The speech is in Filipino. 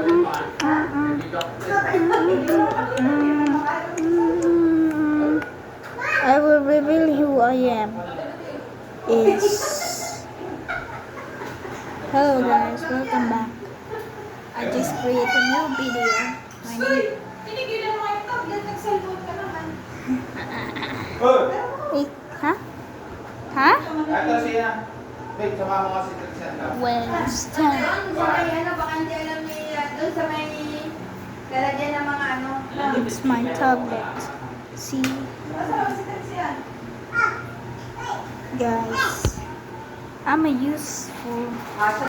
I will reveal who I am. Is hello guys, welcome back. I just created a new video. My name. Tinigilan mo yung tablet, nag-cellphone ka naman. Eh, ha? Ha? Ito siya. Wait, sama mo kasi Trishan ka. Winston. Doon sa may ano, baka hindi alam ni, doon sa may lalagyan ng mga ano. It's my tablet. See, Masama si Trishan. guys. I'm a useful